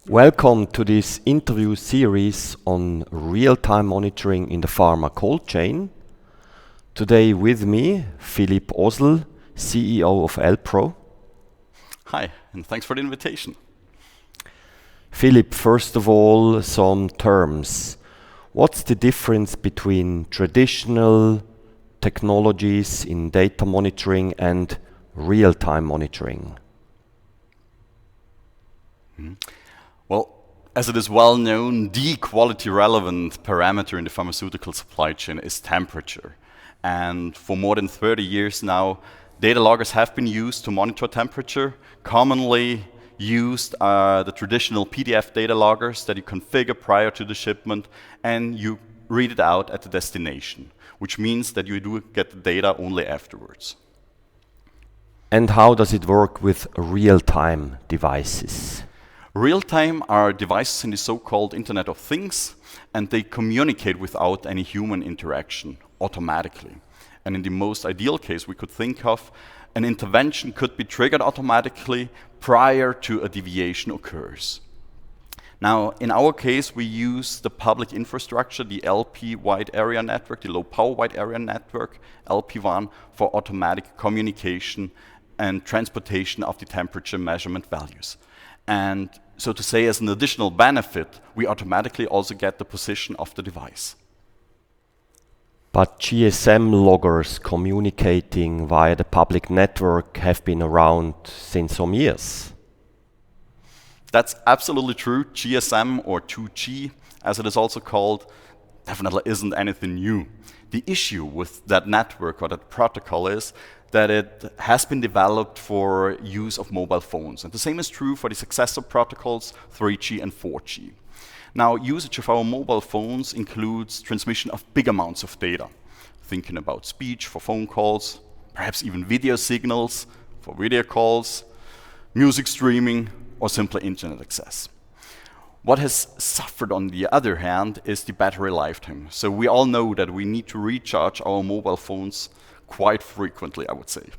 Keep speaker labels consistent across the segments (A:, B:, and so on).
A: Welcome to this interview series on real-time monitoring in the pharma cold chain. Today with me, Philipp Osl, CEO of LPRO.
B: Hi, and thanks for the invitation.
A: Philipp, first of all, some terms. What's the difference between traditional technologies in data monitoring and real-time monitoring?
B: Well, as it is well known, the quality relevant parameter in the pharmaceutical supply chain is temperature. And for more than 30 years now, data loggers have been used to monitor temperature. Commonly used are the traditional PDF data loggers that you configure prior to the shipment and you read it out at the destination, which means that you do get the data only afterwards.
A: And how does it work with real-time devices?
B: Real-time are devices in the so-called Internet of Things, and they communicate without any human interaction automatically. And in the most ideal case we could think of, an intervention could be triggered automatically prior to a deviation occurs. Now, in our case, we use the public infrastructure, the LP wide area network, the low power wide area network, LPWAN, for automatic communication and transportation of the temperature measurement values. And so to say, as an additional benefit, we automatically also get the position of the device.
A: But GSM loggers communicating via the public network have been around since some years.
B: That's absolutely true. GSM, or 2G, as it is also called, definitely isn't anything new. The issue with that network or that protocol is that it has been developed for use of mobile phones. And the same is true for the successor protocols 3G and 4G. Now, usage of our mobile phones includes transmission of big amounts of data. Thinking about speech for phone calls, perhaps even video signals for video calls, music streaming, or simply internet access. What has suffered, on the other hand, is the battery lifetime. So we all know that we need to recharge our mobile phones quite frequently, I would say.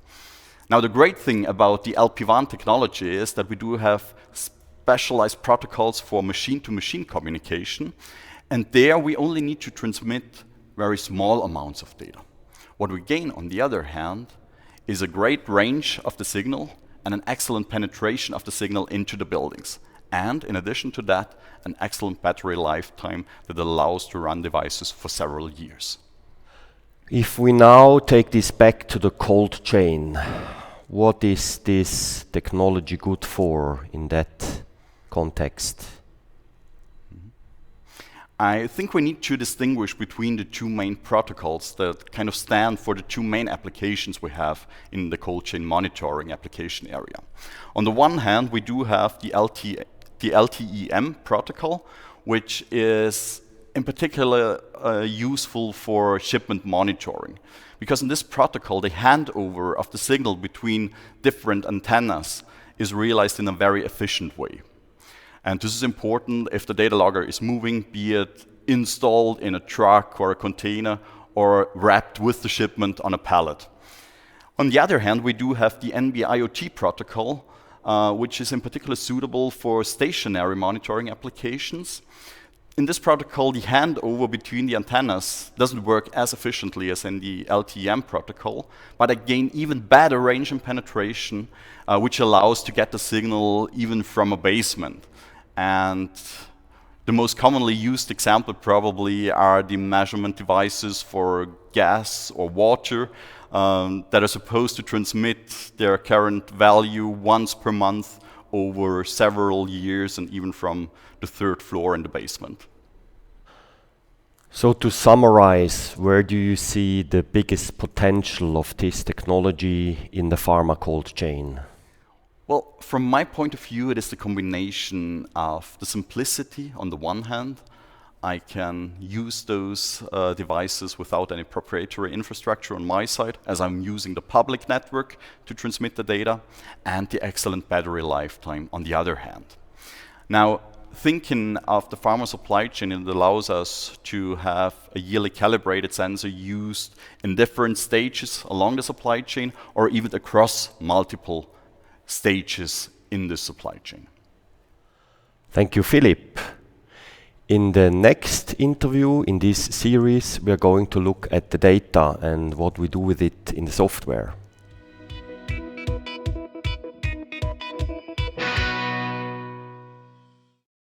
B: Now, the great thing about the LPWAN technology is that we do have specialized protocols for machine-to-machine communication, and there we only need to transmit very small amounts of data. What we gain, on the other hand, is a great range of the signal and an excellent penetration of the signal into the buildings. And in addition to that, an excellent battery lifetime that allows to run devices for several years.
A: If we now take this back to the cold chain, what is this technology good for in that context?
B: I think we need to distinguish between the two main protocols that kind of stand for the two main applications we have in the cold chain monitoring application area. On the one hand, we do have the LTE-M protocol, which is in particular useful for shipment monitoring. Because in this protocol, the handover of the signal between different antennas is realized in a very efficient way. And this is important if the data logger is moving, be it installed in a truck or a container or wrapped with the shipment on a pallet. On the other hand, we do have the NB-IoT protocol, which is in particular suitable for stationary monitoring applications. In this protocol, the handover between the antennas doesn't work as efficiently as in the LTE-M protocol, but again, even better range and penetration, which allows to get the signal even from a basement. And the most commonly used example probably are the measurement devices for gas or water that are supposed to transmit their current value once per month over several years and even from the third floor in the basement.
A: So to summarize, where do you see the biggest potential of this technology in the pharma cold chain?
B: Well, from my point of view, it is the combination of the simplicity on the one hand. I can use those devices without any proprietary infrastructure on my side, as I'm using the public network to transmit the data, and the excellent battery lifetime on the other hand. Now, thinking of the pharma supply chain, it allows us to have a yearly calibrated sensor used in different stages along the supply chain or even across multiple stages in the supply chain.
A: Thank you, Philip. In the next interview in this series, we are going to look at the data and what we do with it in the software.